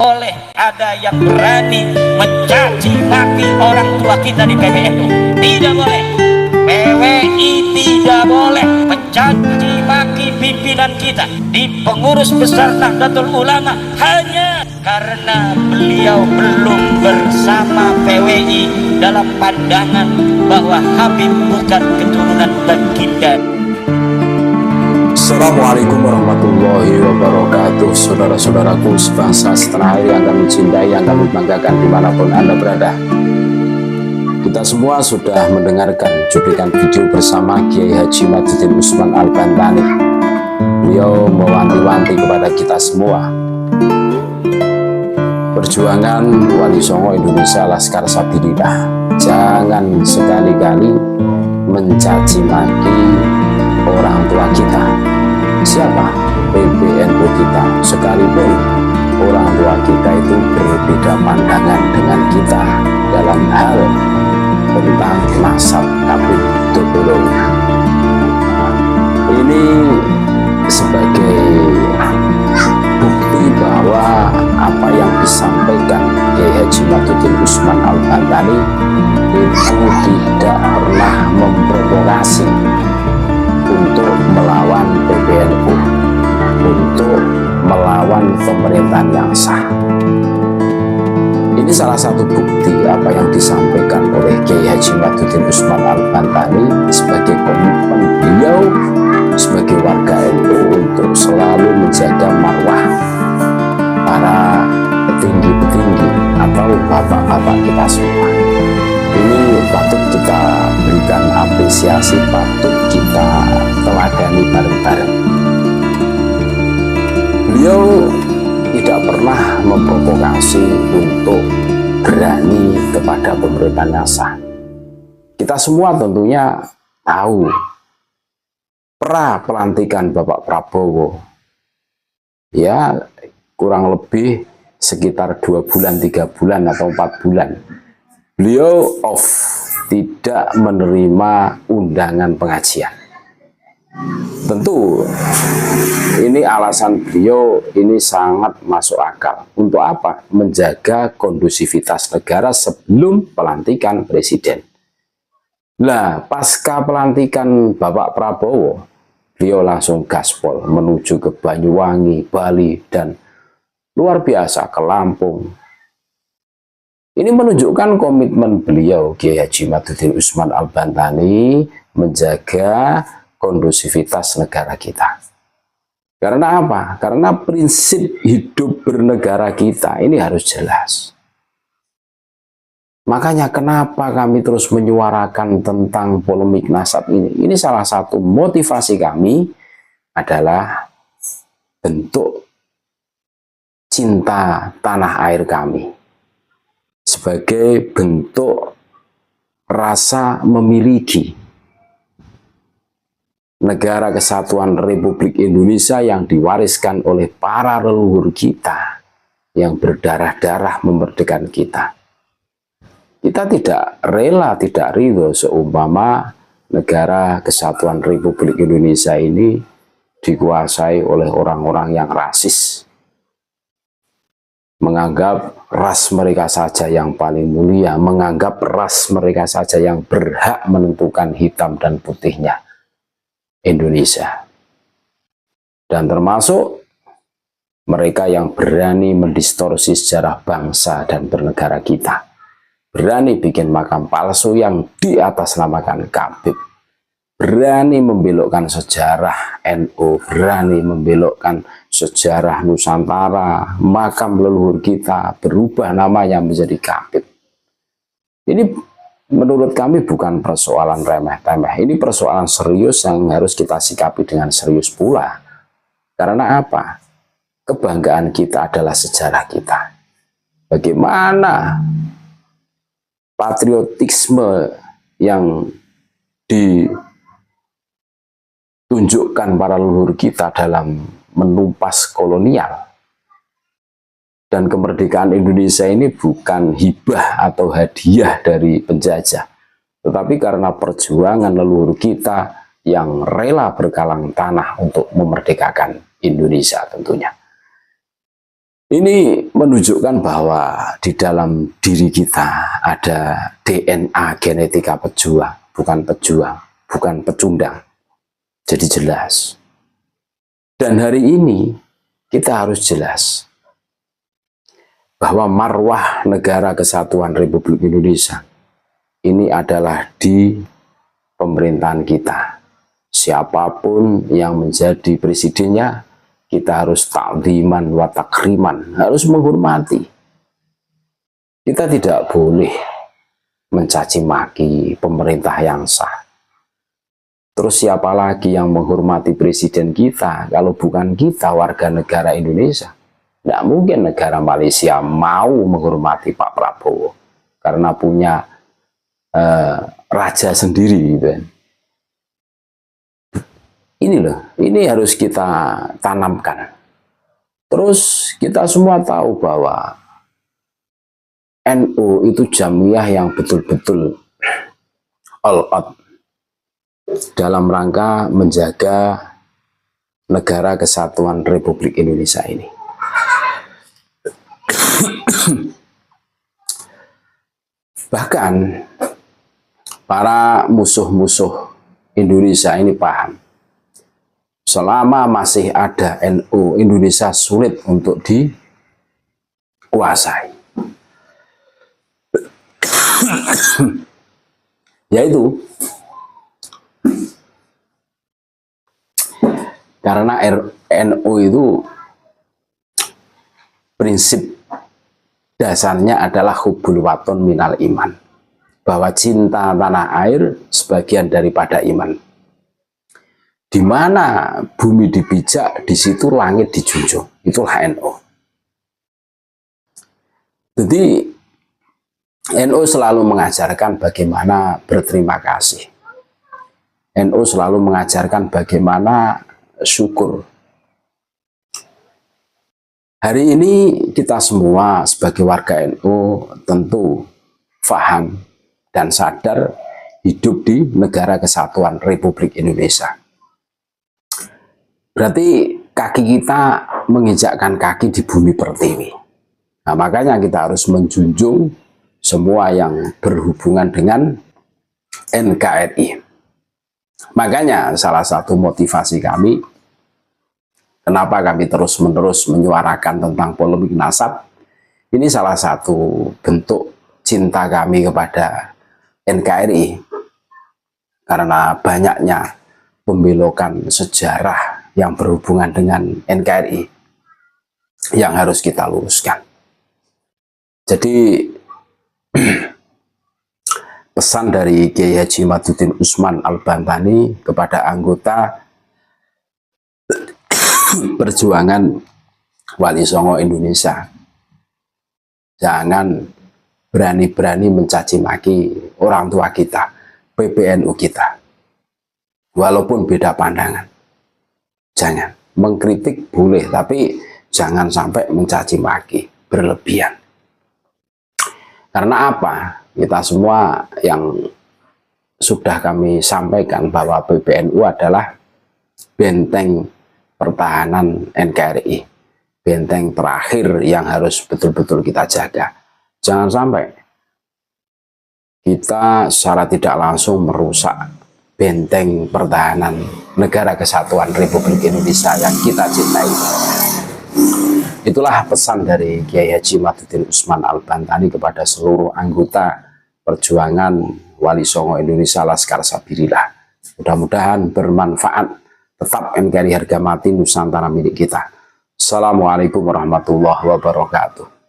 Oleh ada yang berani mencaci maki orang tua kita di PBNU. Tidak boleh. PWI tidak boleh mencaci maki pimpinan kita di pengurus besar Nahdlatul Ulama hanya karena beliau belum bersama PWI dalam pandangan bahwa Habib bukan keturunan baginda. Assalamualaikum warahmatullahi wabarakatuh. Saudara-saudaraku sebangsa setanah air yang kami cintai, yang kami banggakan dimanapun Anda berada. Kita semua sudah mendengarkan cuplikan video bersama Kiai Haji Madzuddin Usman Al-Bantani. Beliau mewanti-wanti kepada kita semua, perjuangan Wali Songo Indonesia Laskar Sabilillah, jangan sekali-kali mencaci maki orang tua kita. Siapa? PBNU kita. Sekalipun orang tua kita itu berbeda pandangan dengan kita dalam hal tentang nasab Habib Dobolo. Ini sebagai bukti bahwa apa yang disampaikan Kiai Haji Madzuddin Usman Al-Bantani itu tidak pernah memprovokasi untuk melawan PBNU, untuk melawan pemerintahan yang sah. Ini salah satu bukti apa yang disampaikan oleh Kiai Haji Madzuddin Usman Al-Bantani sebagai komitmen beliau sebagai warga NU untuk selalu menjaga marwah para petinggi-petinggi atau bapak-bapak kita semua. Ini patut kita berikan apresiasi, patut kita teladani bareng-bareng. Beliau tidak pernah memprovokasi untuk berani kepada pemerintahan yang sah. Kita semua tentunya tahu pra pelantikan Bapak Prabowo, ya kurang lebih sekitar 2 bulan, 3 bulan atau 4 bulan. Beliau off, tidak menerima undangan pengajian. Tentu ini alasan beliau ini sangat masuk akal. Untuk apa? Menjaga kondusivitas negara sebelum pelantikan presiden. Nah, pasca pelantikan Bapak Prabowo, beliau langsung gaspol menuju ke Banyuwangi, Bali, dan luar biasa ke Lampung. Ini menunjukkan komitmen beliau Kiai Haji Madzuddin Usman Al-Bantani menjaga kondusivitas negara kita. Karena apa? Karena prinsip hidup bernegara kita ini harus jelas. Makanya kenapa kami terus menyuarakan tentang polemik nasab ini? Ini salah satu motivasi kami adalah bentuk cinta tanah air kami. Sebagai bentuk rasa memiliki negara kesatuan Republik Indonesia yang diwariskan oleh para leluhur kita yang berdarah-darah memerdekakan kita. Kita tidak rela, tidak ridho seumpama negara kesatuan Republik Indonesia ini dikuasai oleh orang-orang yang rasis, menganggap ras mereka saja yang paling mulia, menganggap ras mereka saja yang berhak menentukan hitam dan putihnya Indonesia. Dan termasuk mereka yang berani mendistorsi sejarah bangsa dan bernegara kita. Berani bikin makam palsu yang diatasnamakan Habib. Berani membelokkan sejarah NU, berani membelokkan sejarah Nusantara, makam leluhur kita, berubah namanya menjadi Habib. Ini menurut kami bukan persoalan remeh-temeh, ini persoalan serius yang harus kita sikapi dengan serius pula. Karena apa? Kebanggaan kita adalah sejarah kita. Bagaimana patriotisme yang ditunjukkan para leluhur kita dalam menumpas kolonial. Dan kemerdekaan Indonesia ini bukan hibah atau hadiah dari penjajah, tetapi karena perjuangan leluhur kita yang rela berkalang tanah untuk memerdekakan Indonesia tentunya. Ini menunjukkan bahwa di dalam diri kita ada DNA genetika pejuang, bukan pecundang. Jadi jelas. Dan hari ini kita harus jelas bahwa marwah Negara Kesatuan Republik Indonesia ini adalah di pemerintahan kita. Siapapun yang menjadi presidennya, kita harus ta'ziman wa takriman, harus menghormati. Kita tidak boleh mencaci maki pemerintah yang sah. Terus siapa lagi yang menghormati presiden kita kalau bukan kita, warga negara Indonesia? Tidak mungkin negara Malaysia mau menghormati Pak Prabowo karena punya raja sendiri gitu. Ini loh, ini harus kita tanamkan. Terus kita semua tahu bahwa NU itu jamiah yang betul-betul all out dalam rangka menjaga Negara Kesatuan Republik Indonesia ini. Bahkan para musuh-musuh Indonesia ini paham, selama masih ada NU, Indonesia sulit untuk dikuasai. Yaitu karena NU itu prinsip dasarnya adalah hubbul waton minal iman, bahwa cinta tanah air sebagian daripada iman. Di mana bumi dipijak, di situ langit dijunjung. Itulah NU. Jadi NU selalu mengajarkan bagaimana berterima kasih. NU selalu mengajarkan bagaimana syukur. Hari ini kita semua sebagai warga NU tentu paham dan sadar hidup di Negara Kesatuan Republik Indonesia. Berarti kaki kita menginjakkan kaki di bumi pertiwi. Nah, makanya kita harus menjunjung semua yang berhubungan dengan NKRI. Makanya salah satu motivasi kami, kenapa kami terus-menerus menyuarakan tentang polemik nasab, ini salah satu bentuk cinta kami kepada NKRI. Karena banyaknya pembelokan sejarah yang berhubungan dengan NKRI yang harus kita luruskan. Jadi pesan dari Kiai Haji Maduddin Usman Al-Bantani kepada anggota perjuangan Wali Songo Indonesia, jangan berani-berani mencaci maki orang tua kita, PBNU kita, walaupun beda pandangan. Jangan, mengkritik boleh, tapi jangan sampai mencaci maki berlebihan. Karena apa? Kita semua yang sudah kami sampaikan bahwa PBNU adalah benteng pertahanan NKRI, benteng terakhir yang harus betul-betul kita jaga. Jangan sampai kita secara tidak langsung merusak benteng pertahanan Negara Kesatuan Republik Indonesia yang kita cintai. Itulah pesan dari Kiai Haji Maduddin Usman Al-Bantani kepada seluruh anggota perjuangan Wali Songo Indonesia Laskar Sabirillah. Mudah-mudahan bermanfaat. Tetap NKRI harga mati, Nusantara milik kita. Assalamualaikum warahmatullahi wabarakatuh.